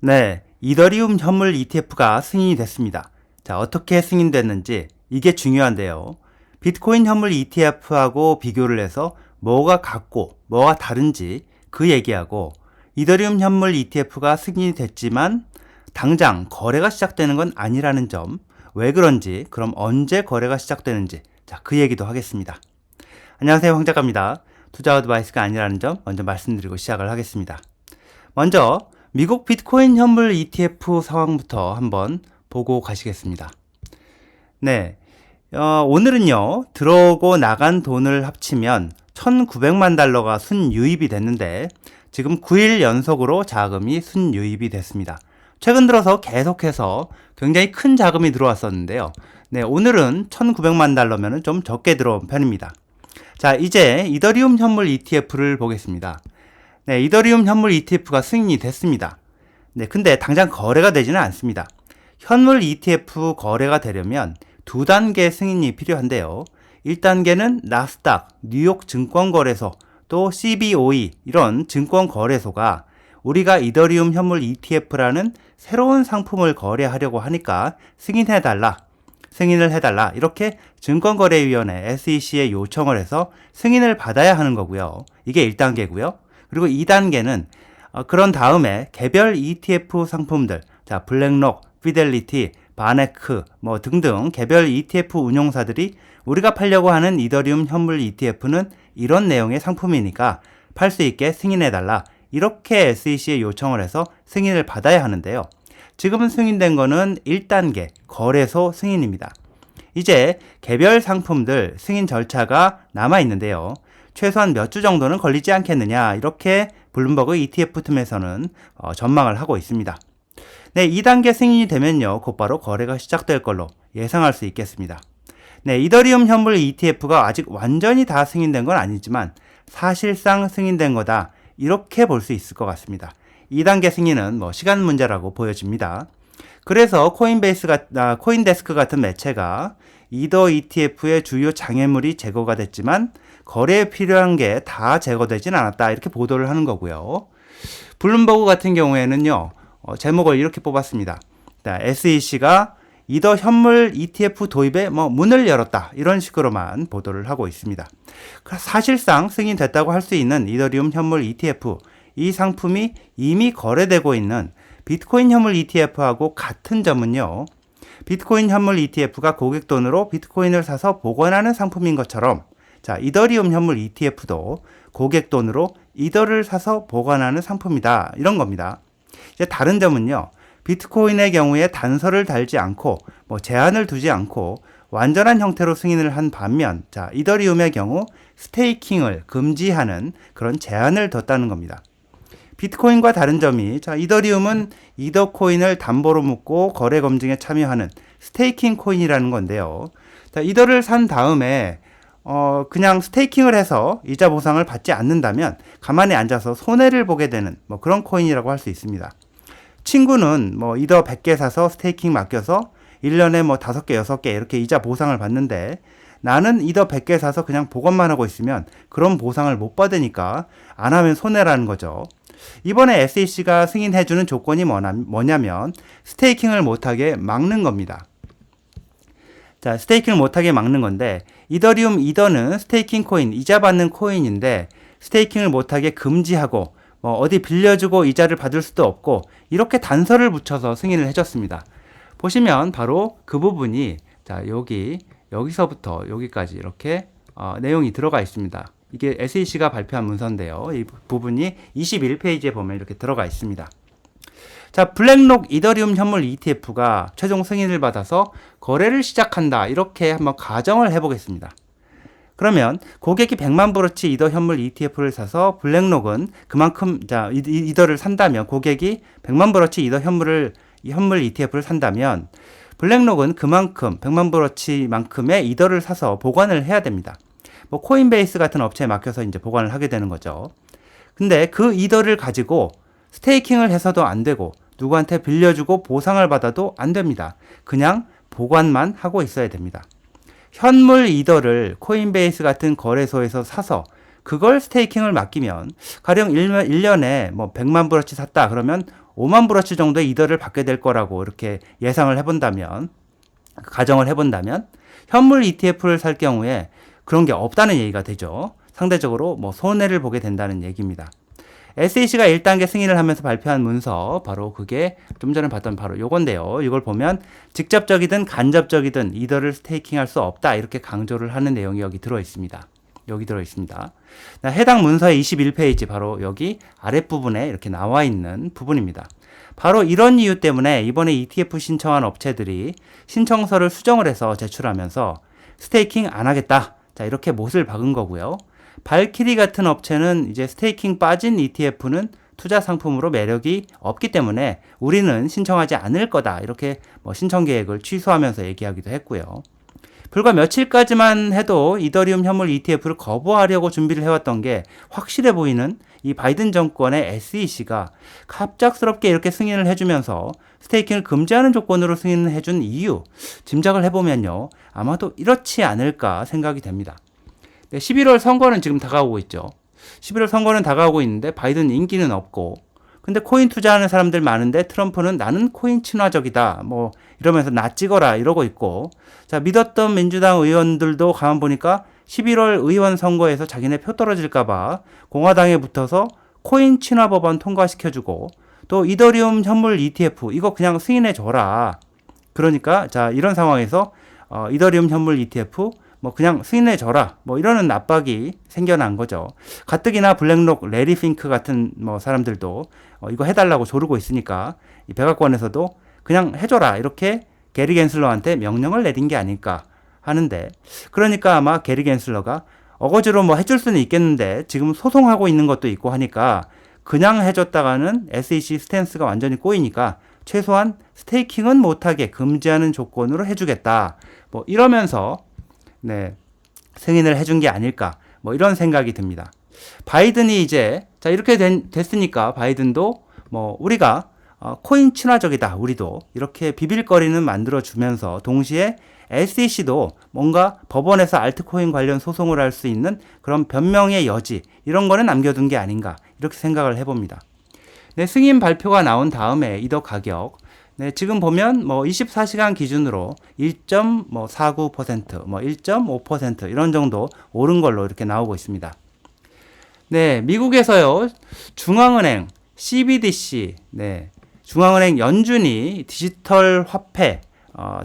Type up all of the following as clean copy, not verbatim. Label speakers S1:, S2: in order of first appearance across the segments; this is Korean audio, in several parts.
S1: 네, 이더리움 현물 ETF가 승인이 됐습니다. 자, 어떻게 승인됐는지 이게 중요한데요. 비트코인 현물 ETF하고 비교를 해서 뭐가 같고 뭐가 다른지 그 얘기하고 이더리움 현물 ETF가 승인이 됐지만 당장 거래가 시작되는 건 아니라는 점, 왜 그런지, 그럼 언제 거래가 시작되는지, 자, 그 얘기도 하겠습니다. 안녕하세요, 황 작가입니다. 투자 어드바이스가 아니라는 점 먼저 말씀드리고 시작을 하겠습니다. 먼저 미국 비트코인 현물 ETF 상황부터 한번 보고 가시겠습니다. 네, 오늘은요, 들어오고 나간 돈을 합치면 1,900만 달러가 순유입이 됐는데 지금 9일 연속으로 자금이 순유입이 됐습니다. 최근 들어서 계속해서 굉장히 큰 자금이 들어왔었는데요. 네, 오늘은 1,900만 달러면 좀 적게 들어온 편입니다. 자, 이제 이더리움 현물 ETF를 보겠습니다. 네, 이더리움 현물 ETF가 승인이 됐습니다. 네, 근데 당장 거래가 되지는 않습니다. 현물 ETF 거래가 되려면 두 단계 승인이 필요한데요. 1단계는 나스닥, 뉴욕 증권거래소, 또 CBOE 이런 증권거래소가 우리가 이더리움 현물 ETF라는 새로운 상품을 거래하려고 하니까 승인을 해달라 이렇게 증권거래위원회 SEC에 요청을 해서 승인을 받아야 하는 거고요. 이게 1단계고요. 그리고 2단계는 그런 다음에 개별 ETF 상품들, 자, 블랙록, 피델리티, 바네크 뭐 등등 개별 ETF 운용사들이 우리가 팔려고 하는 이더리움 현물 ETF는 이런 내용의 상품이니까 팔 수 있게 승인해달라 이렇게 SEC에 요청을 해서 승인을 받아야 하는데요. 지금 승인된 거는 1단계 거래소 승인입니다. 이제 개별 상품들 승인 절차가 남아있는데요. 최소한 몇 주 정도는 걸리지 않겠느냐 이렇게 블룸버그 ETF 틈에서는 전망을 하고 있습니다. 네, 2단계 승인이 되면요, 곧바로 거래가 시작될 걸로 예상할 수 있겠습니다. 네, 이더리움 현물 ETF가 아직 완전히 다 승인된 건 아니지만 사실상 승인된 거다 이렇게 볼 수 있을 것 같습니다. 2단계 승인은 시간 문제라고 보여집니다. 그래서 코인데스크 같은 매체가 이더 ETF의 주요 장애물이 제거가 됐지만 거래에 필요한 게 다 제거되진 않았다 이렇게 보도를 하는 거고요. 블룸버그 같은 경우에는요, 제목을 이렇게 뽑았습니다. SEC가 이더 현물 ETF 도입에 문을 열었다 이런 식으로만 보도를 하고 있습니다. 사실상 승인됐다고 할 수 있는 이더리움 현물 ETF 이 상품이 이미 거래되고 있는 비트코인 현물 ETF하고 같은 점은요, 비트코인 현물 ETF가 고객 돈으로 비트코인을 사서 보관하는 상품인 것처럼 자, 이더리움 현물 ETF도 고객 돈으로 이더를 사서 보관하는 상품이다 이런 겁니다. 이제 다른 점은요, 비트코인의 경우에 단서를 달지 않고 제한을 두지 않고 완전한 형태로 승인을 한 반면 자, 이더리움의 경우 스테이킹을 금지하는 그런 제한을 뒀다는 겁니다. 비트코인과 다른 점이 자, 이더리움은 이더 코인을 담보로 묻고 거래 검증에 참여하는 스테이킹 코인이라는 건데요. 자, 이더를 산 다음에 그냥 스테이킹을 해서 이자 보상을 받지 않는다면 가만히 앉아서 손해를 보게 되는 그런 코인이라고 할 수 있습니다. 친구는 이더 100개 사서 스테이킹 맡겨서 1년에 5개, 6개 이렇게 이자 보상을 받는데 나는 이더 100개 사서 그냥 보관만 하고 있으면 그런 보상을 못 받으니까 안 하면 손해라는 거죠. 이번에 SEC가 승인해주는 조건이 뭐냐면 스테이킹을 못하게 막는 겁니다. 자, 스테이킹을 못하게 막는 건데 이더리움 이더는 스테이킹 코인, 이자 받는 코인인데 스테이킹을 못하게 금지하고 어디 빌려주고 이자를 받을 수도 없고 이렇게 단서를 붙여서 승인을 해줬습니다. 보시면 바로 그 부분이 자, 여기서부터 여기까지 이렇게 내용이 들어가 있습니다. 이게 SEC가 발표한 문서인데요. 이 부분이 21페이지에 보면 이렇게 들어가 있습니다. 자, 블랙록 이더리움 현물 ETF가 최종 승인을 받아서 거래를 시작한다 이렇게 한번 가정을 해보겠습니다. 그러면 고객이 100만 불어치 이더 현물 ETF를 사서 블랙록은 그만큼 이더를 산다면 고객이 100만 불어치 이더 현물 ETF를 산다면 블랙록은 그만큼 100만 불어치만큼의 이더를 사서 보관을 해야 됩니다. 코인베이스 같은 업체에 맡겨서 이제 보관을 하게 되는 거죠. 근데 그 이더를 가지고 스테이킹을 해서도 안 되고 누구한테 빌려주고 보상을 받아도 안 됩니다. 그냥 보관만 하고 있어야 됩니다. 현물 이더를 코인베이스 같은 거래소에서 사서 그걸 스테이킹을 맡기면 가령 1년에 뭐 100만 브러치 샀다 그러면 5만 브러치 정도의 이더를 받게 될 거라고 이렇게 예상을 해본다면, 가정을 해본다면 현물 ETF를 살 경우에 그런 게 없다는 얘기가 되죠. 상대적으로 뭐 손해를 보게 된다는 얘기입니다. SEC가 1단계 승인을 하면서 발표한 문서, 바로 그게 좀 전에 봤던 바로 요건데요. 이걸 보면 직접적이든 간접적이든 이더를 스테이킹할 수 없다, 이렇게 강조를 하는 내용이 여기 들어 있습니다. 여기 들어 있습니다. 해당 문서의 21페이지, 바로 여기 아랫부분에 이렇게 나와 있는 부분입니다. 바로 이런 이유 때문에 이번에 ETF 신청한 업체들이 신청서를 수정을 해서 제출하면서 스테이킹 안 하겠다, 자, 이렇게 못을 박은 거고요. 발키리 같은 업체는 이제 스테이킹 빠진 ETF는 투자 상품으로 매력이 없기 때문에 우리는 신청하지 않을 거다, 이렇게 뭐 신청 계획을 취소하면서 얘기하기도 했고요. 불과 며칠까지만 해도 이더리움 현물 ETF를 거부하려고 준비를 해왔던 게 확실해 보이는 이 바이든 정권의 SEC가 갑작스럽게 이렇게 승인을 해주면서 스테이킹을 금지하는 조건으로 승인을 해준 이유, 짐작을 해보면요, 아마도 이렇지 않을까 생각이 됩니다. 11월 선거는 지금 다가오고 있죠. 11월 선거는 다가오고 있는데 바이든 인기는 없고, 근데 코인 투자하는 사람들 많은데 트럼프는 나는 코인 친화적이다, 뭐 이러면서 나 찍어라 이러고 있고, 자, 믿었던 민주당 의원들도 가만 보니까 11월 의원 선거에서 자기네 표 떨어질까봐 공화당에 붙어서 코인 친화 법안 통과시켜주고, 또 이더리움 현물 ETF 이거 그냥 승인해줘라. 그러니까 자, 이런 상황에서 이더리움 현물 ETF 뭐 그냥 승인해줘라, 뭐 이러는 압박이 생겨난 거죠. 가뜩이나 블랙록, 레리 핑크 같은 뭐 사람들도 이거 해달라고 조르고 있으니까 이 백악관에서도 그냥 해줘라, 이렇게 게리 갠슬러한테 명령을 내린 게 아닐까 하는데, 그러니까 아마 게리 갠슬러가 어거지로 뭐 해줄 수는 있겠는데 지금 소송하고 있는 것도 있고 하니까 그냥 해줬다가는 SEC 스탠스가 완전히 꼬이니까 최소한 스테이킹은 못하게 금지하는 조건으로 해주겠다, 뭐 이러면서 네, 승인을 해준 게 아닐까, 뭐 이런 생각이 듭니다. 바이든이 이제 자, 이렇게 됐으니까 바이든도 뭐 우리가 코인 친화적이다, 우리도 이렇게 비빌거리는 만들어주면서 동시에 SEC도 뭔가 법원에서 알트코인 관련 소송을 할 수 있는 그런 변명의 여지, 이런 거는 남겨둔 게 아닌가, 이렇게 생각을 해봅니다. 네, 승인 발표가 나온 다음에 이더 가격, 네, 지금 보면 뭐 24시간 기준으로 1.49%, 뭐 1.5% 이런 정도 오른 걸로 이렇게 나오고 있습니다. 네, 미국에서요, 중앙은행 CBDC, 네, 중앙은행 연준이 디지털 화폐,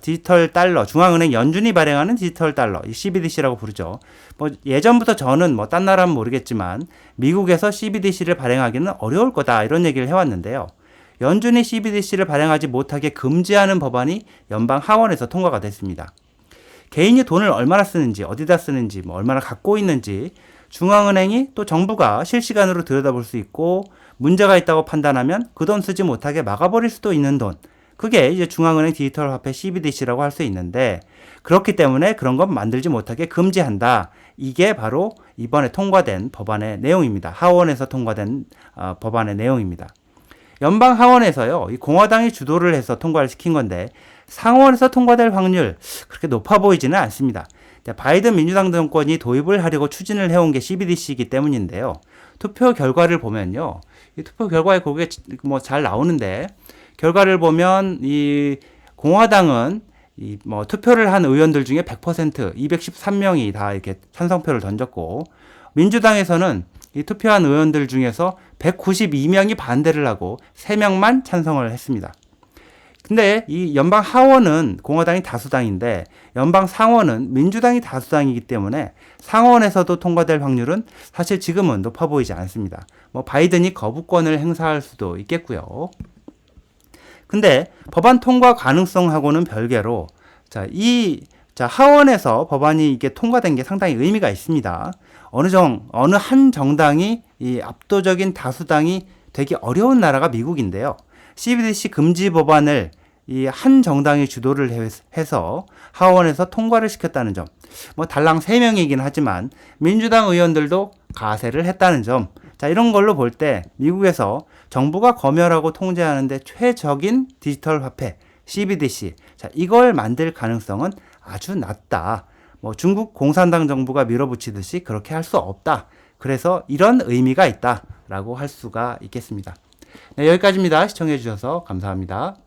S1: 디지털 달러, 중앙은행 연준이 발행하는 디지털 달러, 이 CBDC라고 부르죠. 뭐 예전부터 저는 뭐 딴 나라는 모르겠지만 미국에서 CBDC를 발행하기는 어려울 거다, 이런 얘기를 해왔는데요. 연준이 CBDC를 발행하지 못하게 금지하는 법안이 연방 하원에서 통과가 됐습니다. 개인이 돈을 얼마나 쓰는지, 어디다 쓰는지, 뭐 얼마나 갖고 있는지 중앙은행이 또 정부가 실시간으로 들여다볼 수 있고, 문제가 있다고 판단하면 그 돈 쓰지 못하게 막아버릴 수도 있는 돈, 그게 이제 중앙은행 디지털 화폐 CBDC라고 할 수 있는데, 그렇기 때문에 그런 건 만들지 못하게 금지한다. 이게 바로 이번에 통과된 법안의 내용입니다. 하원에서 통과된 법안의 내용입니다. 연방 하원에서요, 이 공화당이 주도를 해서 통과를 시킨 건데 상원에서 통과될 확률 그렇게 높아 보이지는 않습니다. 바이든 민주당 정권이 도입을 하려고 추진을 해온 게 CBDC이기 때문인데요. 투표 결과를 보면요, 이 투표 결과에 그게 뭐 잘 나오는데, 결과를 보면 이 공화당은 이 뭐 투표를 한 의원들 중에 100% 213명이 다 이렇게 찬성표를 던졌고, 민주당에서는 이 투표한 의원들 중에서 192명이 반대를 하고 3명만 찬성을 했습니다. 근데 이 연방 하원은 공화당이 다수당인데 연방 상원은 민주당이 다수당이기 때문에 상원에서도 통과될 확률은 사실 지금은 높아 보이지 않습니다. 뭐 바이든이 거부권을 행사할 수도 있겠고요. 근데 법안 통과 가능성하고는 별개로 하원에서 법안이 이게 통과된 게 상당히 의미가 있습니다. 어느 한 정당이 이 압도적인 다수당이 되기 어려운 나라가 미국인데요. CBDC 금지 법안을 이 한 정당이 주도를 해서 하원에서 통과를 시켰다는 점, 뭐 달랑 3명이긴 하지만 민주당 의원들도 가세를 했다는 점, 자, 이런 걸로 볼 때 미국에서 정부가 검열하고 통제하는데 최적인 디지털 화폐 CBDC, 자, 이걸 만들 가능성은 아주 낮다. 뭐 중국 공산당 정부가 밀어붙이듯이 그렇게 할 수 없다. 그래서 이런 의미가 있다라고 할 수가 있겠습니다. 네, 여기까지입니다. 시청해 주셔서 감사합니다.